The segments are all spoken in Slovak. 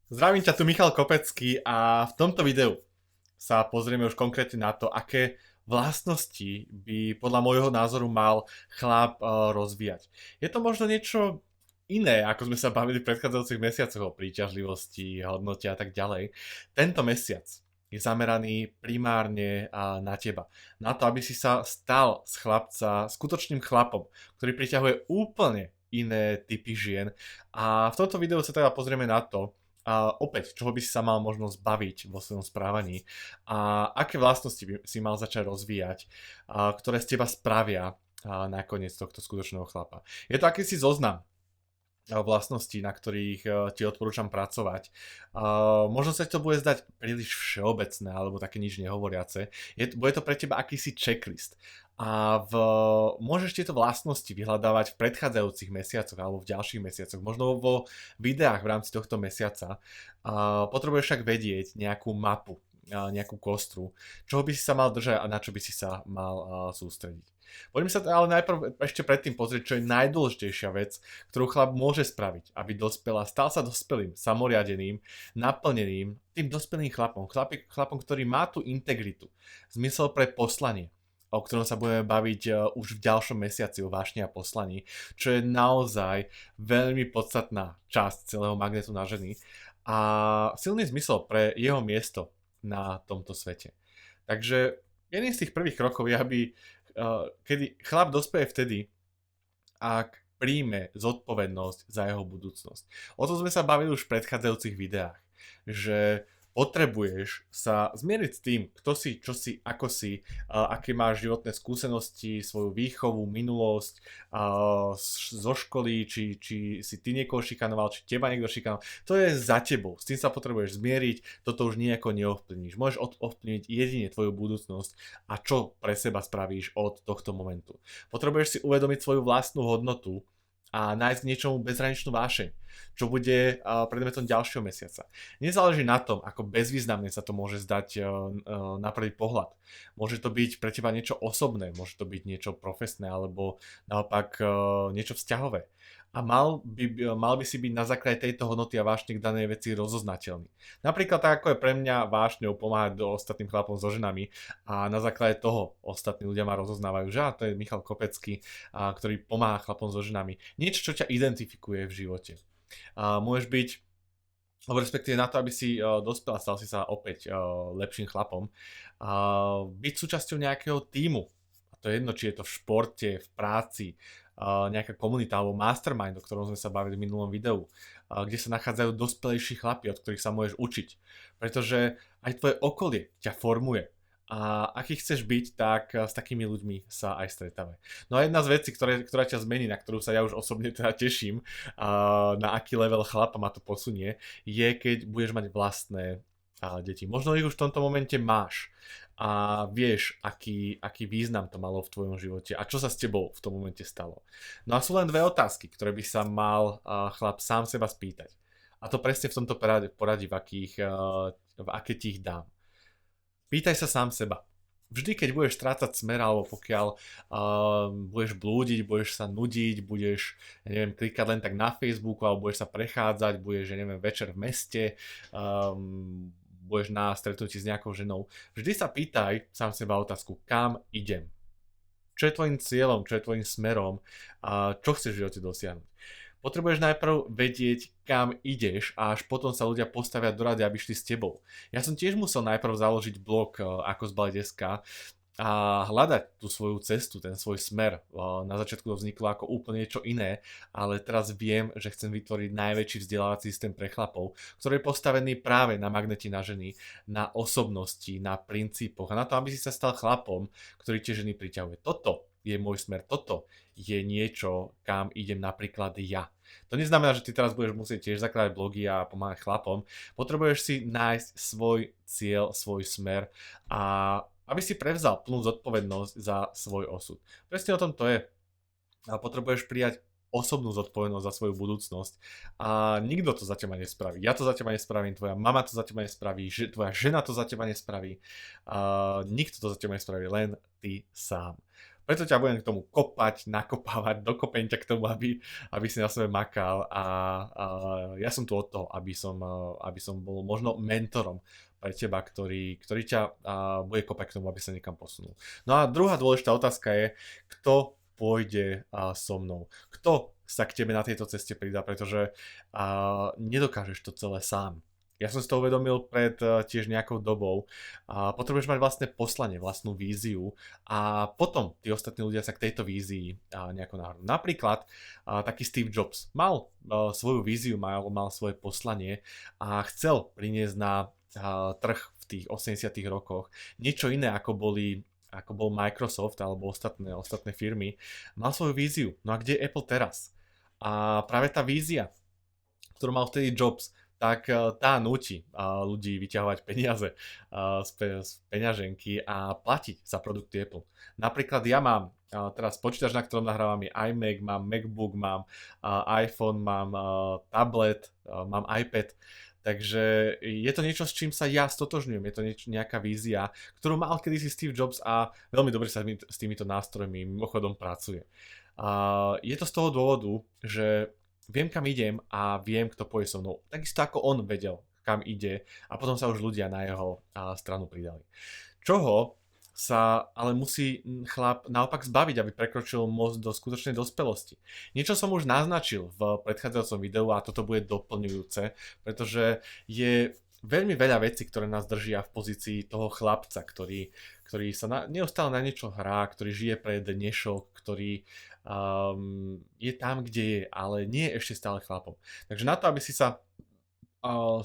Zdravím ťa, tu Michal Kopecký a v tomto videu sa pozrieme už konkrétne na to, aké vlastnosti by podľa môjho názoru mal chlap rozvíjať. Je to možno niečo iné, ako sme sa bavili v predchádzajúcich mesiacoch o príťažlivosti, hodnote a tak ďalej. Tento mesiac je zameraný primárne na teba. Na to, aby si sa stal z chlapca skutočným chlapom, ktorý priťahuje úplne iné typy žien. A v tomto videu sa teda pozrieme na to, a opäť, čoho by si sa mal možno zbaviť vo svojom správaní a aké vlastnosti by si mal začať rozvíjať, ktoré z teba spravia nakoniec tohto skutočného chlapa. Je to akýsi zoznam vlastností, na ktorých ti odporúčam pracovať. Možno sa to bude zdať príliš všeobecné alebo také nič nehovoriace. Bude to pre teba akýsi checklist. Môžeš tieto vlastnosti vyhľadávať v predchádzajúcich mesiacoch alebo v ďalších mesiacoch, možno vo videách v rámci tohto mesiaca. Potrebuješ však vedieť nejakú mapu, nejakú kostru, čoho by si sa mal držať a na čo by si sa mal sústrediť. Poďme sa ale najprv ešte predtým pozrieť, čo je najdôležitejšia vec, ktorú chlap môže spraviť, aby dospel a stal sa dospelým, samoriadeným, naplneným, tým dospelým chlapom, ktorý má tú integritu, zmysel pre poslanie, o ktorom sa budeme baviť už v ďalšom mesiaci o vášni a poslaní, čo je naozaj veľmi podstatná časť celého magnetu na ženy a silný zmysel pre jeho miesto na tomto svete. Takže jedným z tých prvých krokov je, kedy chlap dospeje vtedy, ak príjme zodpovednosť za jeho budúcnosť. O tom sme sa bavili už v predchádzajúcich videách, že potrebuješ sa zmieriť s tým, kto si, čo si, ako si, aké máš životné skúsenosti, svoju výchovu, minulosť zo školy, či si ty niekoho šikanoval, či teba niekto šikanoval. To je za tebou, s tým sa potrebuješ zmieriť, toto už nejako neovplyvníš. Môžeš ovplyvniť jedine tvoju budúcnosť a čo pre seba spravíš od tohto momentu. Potrebuješ si uvedomiť svoju vlastnú hodnotu a nájsť k niečomu bezhraničnú vášeň, čo bude predmetom ďalšieho mesiaca. Nezáleží na tom, ako bezvýznamne sa to môže zdať na prvý pohľad. Môže to byť pre teba niečo osobné, môže to byť niečo profesné, alebo naopak niečo vzťahové. A mal by si byť na základe tejto hodnoty a vášne k danej veci rozoznateľný. Napríklad tak, ako je pre mňa vášňou pomáhať do ostatným chlapom so ženami a na základe toho ostatní ľudia ma rozoznávajú, že to je Michal Kopecký, ktorý pomáha chlapom so ženami. Niečo, čo ťa identifikuje v živote. Môžeš byť, alebo respektíve na to, aby si dospel a stal si sa opäť lepším chlapom, byť súčasťou nejakého tímu. A to je jedno, či je to v športe, v práci, nejaká komunita alebo mastermind, o ktorom sme sa bavili v minulom videu, kde sa nachádzajú dospelejší chlapi, od ktorých sa môžeš učiť. Pretože aj tvoje okolie ťa formuje. A aký chceš byť, tak s takými ľuďmi sa aj stretávaj. No a jedna z vecí, ktorá ťa zmení, na ktorú sa ja už osobne teda teším, na aký level chlapa ma to posunie, je keď budeš mať vlastné deti. Možno ich už v tomto momente máš a vieš, aký význam to malo v tvojom živote a čo sa s tebou v tom momente stalo. No a sú len dve otázky, ktoré by sa mal chlap sám seba spýtať. A to presne v tomto poradí, v aké ti ich dám. Pýtaj sa sám seba. Vždy, keď budeš strácať smer, alebo pokiaľ budeš blúdiť, budeš sa nudiť, budeš, klikať len tak na Facebooku, alebo budeš sa prechádzať, budeš, večer v meste, budeš na stretnutí s nejakou ženou, vždy sa pýtaj sám seba otázku, kam idem? Čo je tvojim cieľom, čo je tvojim smerom a čo chceš v živote dosiahnuť? Potrebuješ najprv vedieť, kam ideš a až potom sa ľudia postavia do rady, aby šli s tebou. Ja som tiež musel najprv založiť blog ako zbaliť.sk a hľadať tú svoju cestu, ten svoj smer. Na začiatku to vzniklo ako úplne niečo iné, ale teraz viem, že chcem vytvoriť najväčší vzdelávací systém pre chlapov, ktorý je postavený práve na magnete na ženy, na osobnosti, na princípoch a na to, aby si sa stal chlapom, ktorý tie ženy priťahuje. Toto je môj smer, toto je niečo, kam idem napríklad ja. To neznamená, že ty teraz budeš musieť tiež zakladať blogy a pomáhať chlapom. Potrebuješ si nájsť svoj cieľ, svoj smer a aby si prevzal plnú zodpovednosť za svoj osud. Presne o tom to je. Potrebuješ prijať osobnú zodpovednosť za svoju budúcnosť a nikto to za teba nespraví. Ja to za teba nespravím, tvoja mama to za teba nespraví, tvoja žena to za teba nespraví, nikto to za teba nespraví, len ty sám. Preto ťa budem k tomu kopať, nakopávať, dokopem ťa k tomu, aby si na sebe makal a ja som tu od toho, aby som bol možno mentorom pre teba, ktorý ťa bude kopať k tomu, aby sa niekam posunul. No a druhá dôležitá otázka je, kto pôjde so mnou. Kto sa k tebe na tejto ceste pridá, pretože nedokážeš to celé sám. Ja som si to uvedomil pred tiež nejakou dobou. Potrebuješ mať vlastné poslanie, vlastnú víziu a potom tí ostatní ľudia sa k tejto vízii nejako nahrnú. Napríklad taký Steve Jobs mal svoju víziu, mal svoje poslanie a chcel priniesť na trh v tých 80 rokoch niečo iné, ako bol Microsoft alebo ostatné firmy. Mal svoju víziu. No a kde je Apple teraz? A práve tá vízia, ktorú mal vtedy Jobs, tak tá núti ľudí vyťahovať peniaze z peňaženky a platiť za produkty Apple. Napríklad ja mám teraz počítač, na ktorom nahrávam je iMac, mám MacBook, mám iPhone, mám tablet, mám iPad. Takže je to niečo, s čím sa ja stotožňujem, je to nejaká vízia, ktorú mal kedysi Steve Jobs a veľmi dobre sa s týmito nástrojmi mimochodom pracuje. Je to z toho dôvodu, že viem, kam idem a viem, kto pôjde so mnou. Takisto ako on vedel, kam ide a potom sa už ľudia na jeho stranu pridali. Čoho sa ale musí chlap naopak zbaviť, aby prekročil most do skutočnej dospelosti. Niečo som už naznačil v predchádzajúcom videu a toto bude doplňujúce, pretože je veľmi veľa vecí, ktoré nás držia v pozícii toho chlapca, ktorý sa neustále na niečo hrá, ktorý žije pre dnešok, ktorý je tam, kde je, ale nie je ešte stále chlapom. Takže na to, aby si sa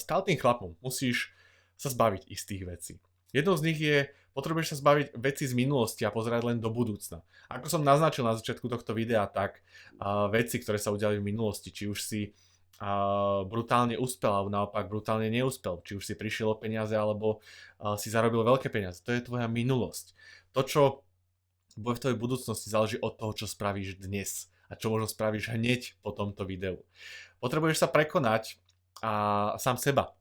stal tým chlapom, musíš sa zbaviť istých vecí. Jednou z nich je, potrebuješ sa zbaviť veci z minulosti a pozerať len do budúcna. Ako som naznačil na začiatku tohto videa, tak veci, ktoré sa udiali v minulosti, či už si brutálne uspel, alebo naopak brutálne neúspel, či už si prišiel o peniaze, alebo si zarobil veľké peniaze. To je tvoja minulosť. To, čo bude v tvojej budúcnosti, záleží od toho, čo spravíš dnes a čo možno spravíš hneď po tomto videu. Potrebuješ sa prekonať sám seba.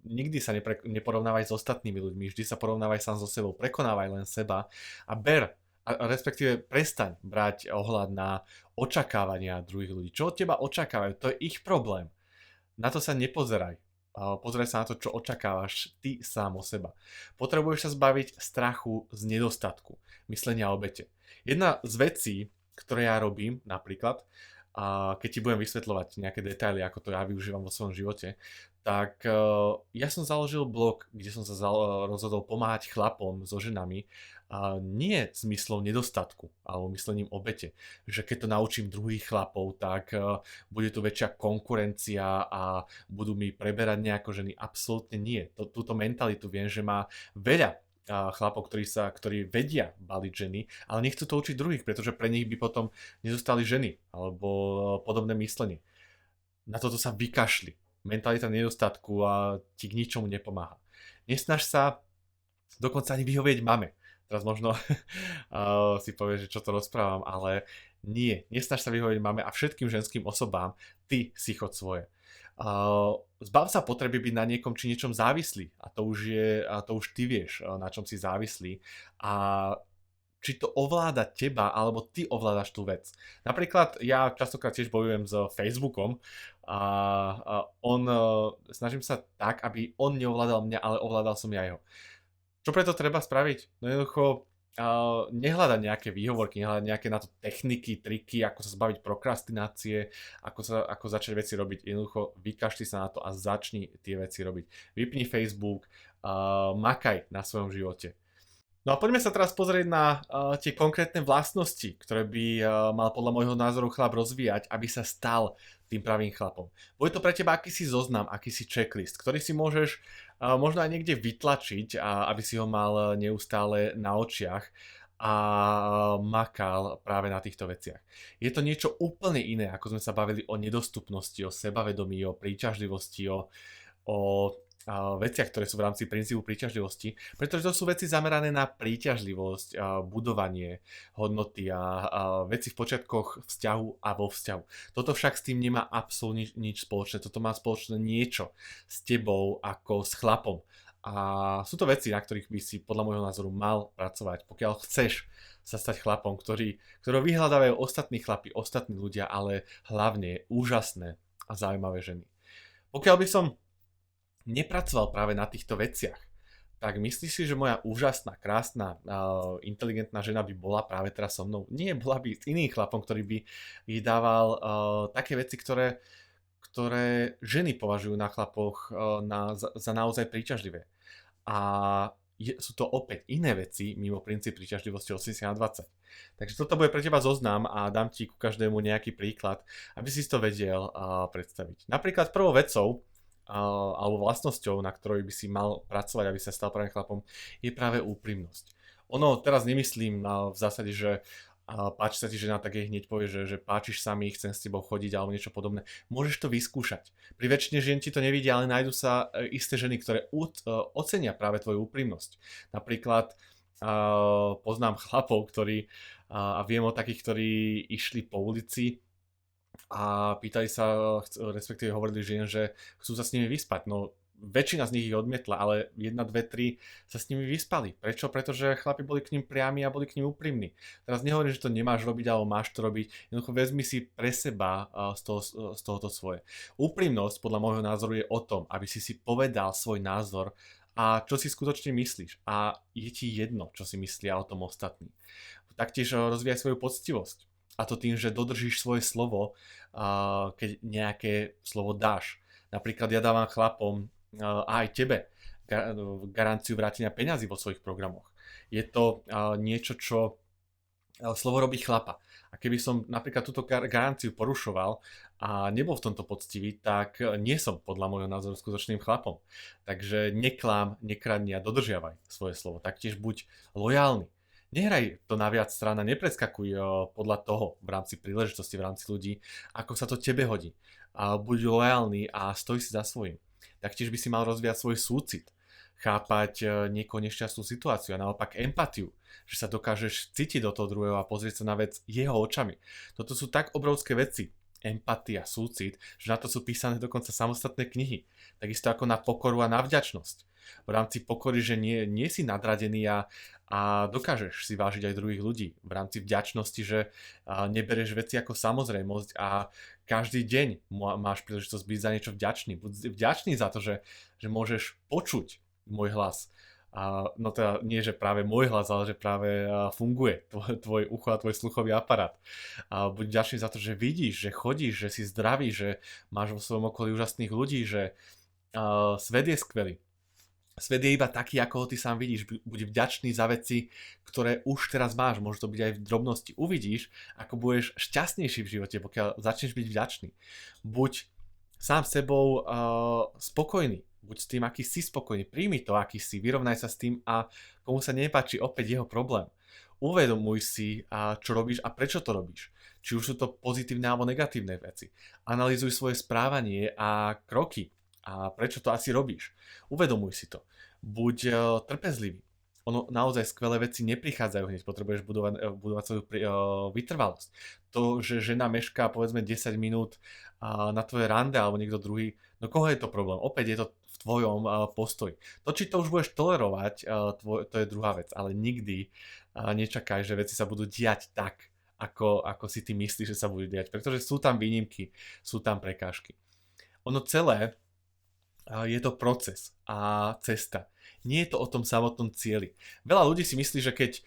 Nikdy sa neporovnávaj s ostatnými ľuďmi, vždy sa porovnávaj sám so sebou, prekonávaj len seba a respektíve prestaň brať ohľad na očakávania druhých ľudí. Čo od teba očakávajú, to je ich problém. Na to sa nepozeraj. Pozeraj sa na to, čo očakávaš ty sám o seba. Potrebuješ sa zbaviť strachu z nedostatku, myslenia o obete. Jedna z vecí, ktoré ja robím napríklad, keď ti budem vysvetľovať nejaké detaily, ako to ja využívam vo svojom živote, tak ja som založil blog, kde som sa rozhodol pomáhať chlapom so ženami, nie zmyslom nedostatku alebo myslením obete, že keď to naučím druhých chlapov, tak bude tu väčšia konkurencia a budú mi preberať nejako ženy. Absolútne nie. Túto mentalitu viem, že má veľa chlapov, ktorí vedia baliť ženy, ale nechcú to učiť druhých, pretože pre nich by potom nezostali ženy alebo podobné myslenie. Na toto sa vykašli. Mentalita nedostatku a ti k ničomu nepomáha. Nesnaž sa dokonca ani vyhovieť mame. Teraz možno si povieš, že čo to rozprávam, ale nie. Nesnaž sa vyhovieť mame a všetkým ženským osobám, ty si chod svoje. Zbav sa potreby byť na niekom či niečom závislý a to už ty vieš, na čom si závislý a či to ovláda teba, alebo ty ovládaš tú vec. Napríklad ja častokrát tiež bojujem s Facebookom a snažím sa tak, aby on neovládal mňa, ale ovládal som ja jeho. Čo preto treba spraviť? No jednoducho nehľadať nejaké výhovorky, nehľadať nejaké na to techniky, triky, ako sa zbaviť prokrastinácie, ako začať veci robiť. Jednoducho vykašli sa na to a začni tie veci robiť. Vypni Facebook, makaj na svojom živote. No a poďme sa teraz pozrieť na tie konkrétne vlastnosti, ktoré by mal podľa môjho názoru chlap rozvíjať, aby sa stal tým pravým chlapom. Bude to pre teba akýsi zoznam, akýsi checklist, ktorý si môžeš možno aj niekde vytlačiť, aby si ho mal neustále na očiach a makal práve na týchto veciach. Je to niečo úplne iné, ako sme sa bavili o nedostupnosti, o sebavedomí, o príťažlivosti, o veciach, ktoré sú v rámci princípu príťažlivosti, pretože to sú veci zamerané na príťažlivosť, budovanie hodnoty a veci v počiatkoch vzťahu a vo vzťahu. Toto však s tým nemá absolútne nič spoločné, toto má spoločné niečo s tebou ako s chlapom. A sú to veci, na ktorých by si podľa môjho názoru mal pracovať, pokiaľ chceš sa stať chlapom, ktorého vyhľadávajú ostatní chlapi, ostatní ľudia, ale hlavne úžasné a zaujímavé ženy. Pokiaľ by som nepracoval práve na týchto veciach, tak myslíš si, že moja úžasná, krásna, inteligentná žena by bola práve teraz so mnou? Nie, bola by s iným chlapom, ktorý by vydával také veci, ktoré ženy považujú na chlapoch za naozaj príťažlivé. A sú to opäť iné veci mimo princíp príťažlivosti 80/20. Takže toto bude pre teba zoznam a dám ti ku každému nejaký príklad, aby si to vedel predstaviť. Napríklad prvou vecou, alebo vlastnosťou, na ktorej by si mal pracovať, aby sa stal pravým chlapom, je práve úprimnosť. Ono, teraz nemyslím v zásade, že páči sa ti žena, tak jej hneď povie, že páčiš sa mi, chcem s tebou chodiť alebo niečo podobné. Môžeš to vyskúšať. Pri väčšine žien ti to nevidia, ale nájdu sa isté ženy, ktoré ocenia práve tvoju úprimnosť. Napríklad poznám chlapov, ktorí, a viem o takých, ktorí išli po ulici a pýtali sa, respektíve hovorili žien, že chcú sa s nimi vyspať. No väčšina z nich ich odmietla, ale 1, 2, 3 sa s nimi vyspali. Prečo? Pretože chlapi boli k ním priami a boli k ním úprimní. Teraz nehovorím, že to nemáš robiť, alebo máš to robiť. Jednoducho vezmi si pre seba z tohoto svoje. Úprimnosť podľa môjho názoru je o tom, aby si povedal svoj názor a čo si skutočne myslíš. A je ti jedno, čo si myslia o tom ostatní. Taktiež rozvíjaj svoju poctivosť. A to tým, že dodržíš svoje slovo, keď nejaké slovo dáš. Napríklad ja dávam chlapom a aj tebe garanciu vrátenia peňazí vo svojich programoch. Je to niečo, čo slovo robí chlapa. A keby som napríklad túto garanciu porušoval a nebol v tomto poctivý, tak nie som podľa môjho názoru skutočným chlapom. Takže neklám, nekradni a dodržiavaj svoje slovo. Taktiež buď lojálny. Nehraj to na viac strán a nepreskakuj podľa toho v rámci príležitosti, v rámci ľudí, ako sa to tebe hodí. Buď lojálny a stoj si za svojím. Taktiež by si mal rozvíjať svoj súcit, chápať niekoho nešťastnú situáciu a naopak empatiu, že sa dokážeš cítiť do toho druhého a pozrieť sa na vec jeho očami. Toto sú tak obrovské veci, empatia, súcit, že na to sú písané dokonca samostatné knihy. Takisto ako na pokoru a na vďačnosť. V rámci pokory, že nie si nadradený a dokážeš si vážiť aj druhých ľudí. V rámci vďačnosti, že nebereš veci ako samozrejmosť a každý deň máš príležitosť byť za niečo vďačný. Buď vďačný za to, že môžeš počuť môj hlas. No teda nie, že práve môj hlas, ale že práve funguje tvoj ucho a tvoj sluchový aparát. Buď vďačný za to, že vidíš, že chodíš, že si zdravý, že máš vo svojom okolí úžasných ľudí, že svet je skvelý. Svet je iba taký, ako ho ty sám vidíš. Buď vďačný za veci, ktoré už teraz máš. Môže to byť aj v drobnosti. Uvidíš, ako budeš šťastnejší v živote, pokiaľ začneš byť vďačný. Buď sám sebou spokojný. Buď s tým, aký si spokojný. Príjmi to, aký si. Vyrovnaj sa s tým a komu sa nepáči, opäť jeho problém. Uvedomuj si, čo robíš a prečo to robíš. Či už sú to pozitívne alebo negatívne veci. Analyzuj svoje správanie a kroky. A prečo to asi robíš? Uvedomuj si to. Buď trpezlivý. Ono naozaj skvelé veci neprichádzajú hneď, potrebuješ budovať svoju vytrvalosť. To, že žena mešká povedzme 10 minút na tvoje rande alebo niekto druhý, no koho je to problém? Opäť je to v tvojom postoji. To, či to už budeš tolerovať, to je druhá vec, ale nikdy nečakaj, že veci sa budú diať tak, ako si ty myslíš, že sa budú diať, pretože sú tam výnimky, sú tam prekážky. Ono celé je to proces a cesta. Nie je to o tom samotnom cieli. Veľa ľudí si myslí, že keď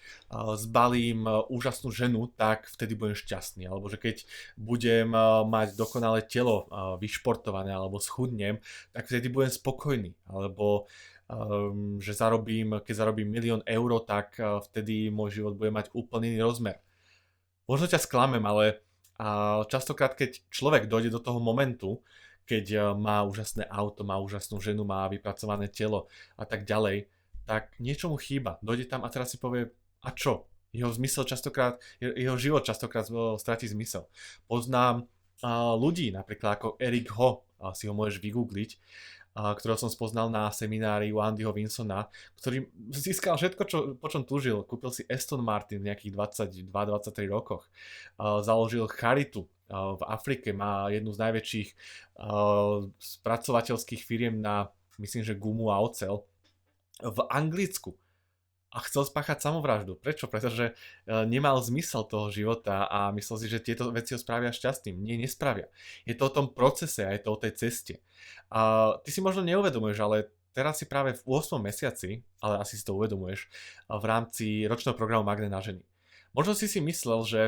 zbalím úžasnú ženu, tak vtedy budem šťastný. Alebo že keď budem mať dokonalé telo vyšportované alebo schudnem, tak vtedy budem spokojný. Alebo že keď zarobím 1 000 000 eur, tak vtedy môj život bude mať úplný iný rozmer. Možno ťa sklamem, ale častokrát, keď človek dojde do toho momentu, keď má úžasné auto, má úžasnú ženu, má vypracované telo a tak ďalej, tak niečo mu chýba. Dojde tam a teraz si povie, a čo? Jeho život častokrát stratí zmysel. Poznám ľudí, napríklad ako Eric Ho, si ho môžeš vygoogliť, ktorého som spoznal na seminári u Andyho Winsona, ktorý získal všetko, po čom túžil. Kúpil si Aston Martin v nejakých 22-23 rokoch. Založil charitu v Afrike, má jednu z najväčších spracovateľských firiem na, myslím, že gumu a oceľ v Anglicku. a chcel spáchať samovraždu. Prečo? Pretože nemal zmysel toho života a myslel si, že tieto veci ho spravia šťastným. Nie, nespravia. Je to o tom procese a je to o tej ceste. A ty si možno neuvedomuješ, ale teraz si práve v 8. mesiaci, ale asi si to uvedomuješ, v rámci ročného programu Magnet na ženy. Možno si myslel, že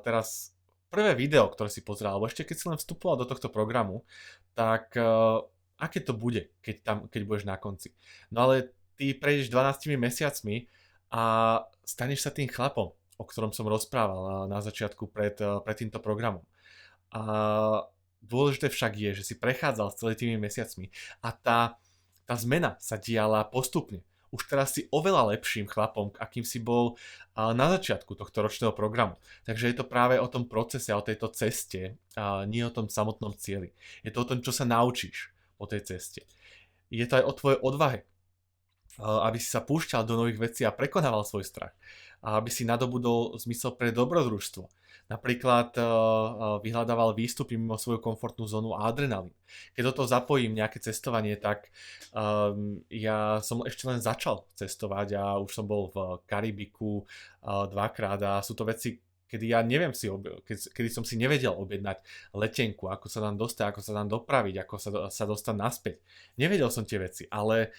teraz prvé video, ktoré si pozeral, alebo ešte keď si len vstupoval do tohto programu, tak aké to bude, keď budeš na konci. No ale ty prejdeš 12 mesiacmi a staneš sa tým chlapom, o ktorom som rozprával na začiatku pred týmto programom. A dôležité však je, že si prechádzal s celými tými mesiacmi a tá zmena sa diala postupne. Už teraz si oveľa lepším chlapom, akým si bol na začiatku tohto ročného programu. Takže je to práve o tom procese, o tejto ceste, nie o tom samotnom cieli. Je to o tom, čo sa naučíš po tej ceste. Je to aj o tvojej odvahe, aby si sa púšťal do nových vecí a prekonával svoj strach. A aby si nadobudol zmysel pre dobrodružstvo. Napríklad vyhľadával výstupy mimo svoju komfortnú zónu a adrenalín. Keď do toho zapojím nejaké cestovanie, tak ja som ešte len začal cestovať a už som bol v Karibiku dvakrát a sú to veci, kedy ja neviem kedy som si nevedel objednať letenku, ako sa tam dostať, ako sa tam dopraviť, ako sa dostať naspäť. Nevedel som tie veci, ale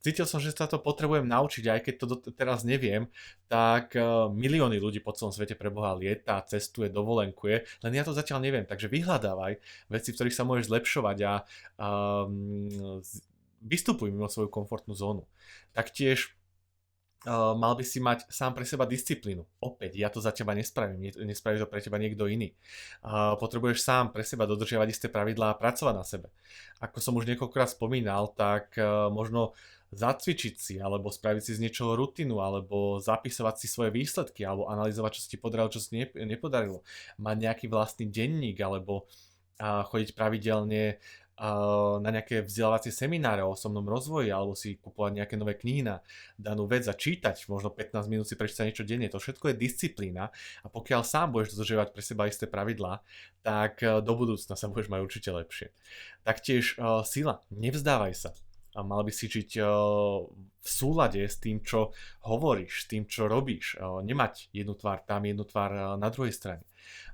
cítil som, že sa to potrebujem naučiť, aj keď to teraz neviem, tak milióny ľudí po celom svete pre Boha lieta, cestuje, dovolenkuje, len ja to zatiaľ neviem, takže vyhľadávaj veci, v ktorých sa môžeš zlepšovať a vystupuj mimo svoju komfortnú zónu. Taktiež mal by si mať sám pre seba disciplínu. Opäť, ja to za teba nespravím, nespraví to pre teba niekto iný. Potrebuješ sám pre seba dodržiavať isté pravidlá a pracovať na sebe. Ako som už niekoľkokrát spomínal, tak možno zacvičiť si, alebo spraviť si z niečoho rutinu, alebo zapisovať si svoje výsledky, alebo analyzovať, čo sa ti podarilo, čo sa ti nepodarilo. Mať nejaký vlastný denník, alebo chodiť pravidelne na nejaké vzdelávacie semináre o osobnom rozvoji, alebo si kupovať nejaké nové knihy na danú vec a čítať, možno 15 minút si prečítať niečo denne. To všetko je disciplína a pokiaľ sám budeš dodržiavať pre seba isté pravidlá, tak do budúcna sa budeš mať určite lepšie. Taktiež sila, nevzdávaj sa. A mal by si žiť v súlade s tým, čo hovoríš, s tým, čo robíš. Nemať jednu tvár tam, jednu tvár na druhej strane.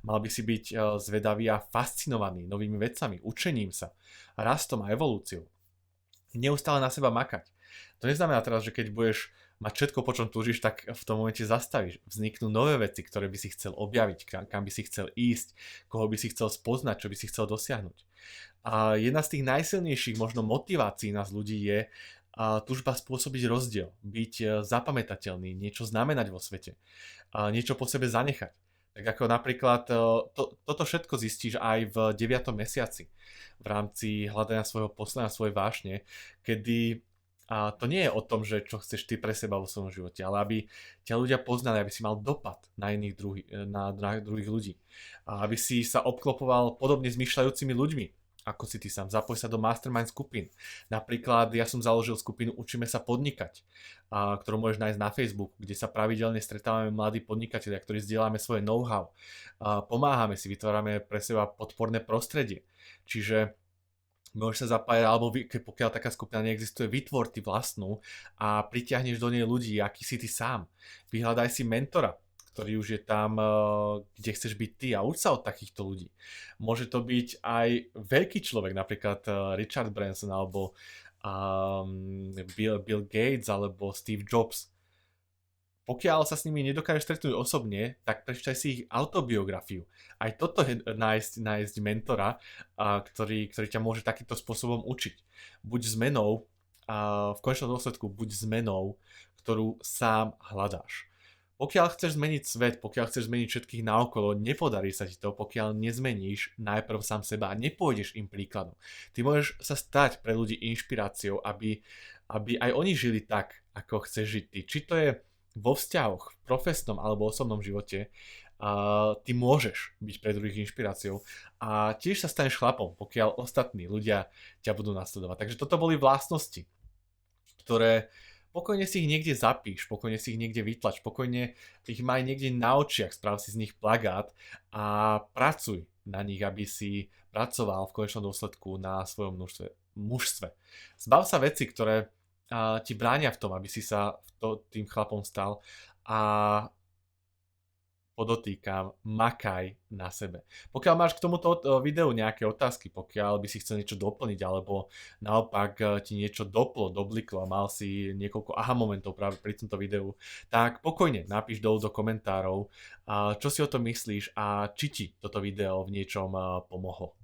Mal by si byť zvedavý a fascinovaný novými vecami, učením sa, rastom a evolúciou. Neustále na seba makať. To neznamená teraz, že keď budeš mať všetko, po čom túžiš, tak v tom momente zastavíš. Vzniknú nové veci, ktoré by si chcel objaviť, kam by si chcel ísť, koho by si chcel spoznať, čo by si chcel dosiahnuť. A jedna z tých najsilnejších možno motivácií nás ľudí je túžba spôsobiť rozdiel, byť zapamätateľný, niečo znamenať vo svete, niečo po sebe zanechať. Tak ako napríklad toto všetko zistíš aj v 9. mesiaci v rámci hľadania svojho poslania, svojej vášne, kedy to nie je o tom, že čo chceš ty pre seba vo svojom živote, ale aby ťa ľudia poznali, aby si mal dopad na na druhých ľudí. A aby si sa obklopoval podobne zmýšľajúcimi ľuďmi, ako si ty sám. Zapoj sa do mastermind skupín. Napríklad ja som založil skupinu Učíme sa podnikať, ktorú môžeš nájsť na Facebooku, kde sa pravidelne stretávame mladí podnikatelia, ktorí zdieľame svoje know-how. Pomáhame si, vytvárame pre seba podporné prostredie. Čiže môžeš sa zapájať, alebo pokiaľ taká skupina neexistuje, vytvor ty vlastnú a pritiahneš do nej ľudí, aký si ty sám. Vyhľadaj si mentora, ktorý už je tam, kde chceš byť ty a uč sa od takýchto ľudí. Môže to byť aj veľký človek, napríklad Richard Branson alebo Bill Gates alebo Steve Jobs. Pokiaľ sa s nimi nedokážeš stretnúť osobne, tak prečítaj si ich autobiografiu. Aj toto je nájsť mentora, ktorý ťa môže takýmto spôsobom učiť. Buď zmenou, v konečnom dôsledku, buď zmenou, ktorú sám hľadáš. Pokiaľ chceš zmeniť svet, pokiaľ chceš zmeniť všetkých naokolo, nepodarí sa ti to, pokiaľ nezmeníš najprv sám seba a nepôjdeš im príkladom. Ty môžeš sa stať pre ľudí inšpiráciou, aby aj oni žili tak, ako chceš žiť ty. Či to je vo vzťahoch, v profesnom alebo osobnom živote, ty môžeš byť pre druhých inšpiráciou a tiež sa staneš chlapom, pokiaľ ostatní ľudia ťa budú nasledovať. Takže toto boli vlastnosti, ktoré pokojne si ich niekde zapíš, pokojne si ich niekde vytlač, pokojne ich maj niekde na očiach, správ si z nich plagát a pracuj na nich, aby si pracoval v konečnom dôsledku na svojom mužstve. Zbav sa veci, ktoré ti bránia v tom, aby si sa tým chlapom stal. A podotýkam, makaj na sebe. Pokiaľ máš k tomuto videu nejaké otázky, pokiaľ by si chcel niečo doplniť, alebo naopak ti niečo doplo, dobliklo a mal si niekoľko aha momentov práve pri tomto videu, tak pokojne napíš dolu do komentárov, čo si o tom myslíš a či ti toto video v niečom pomohlo.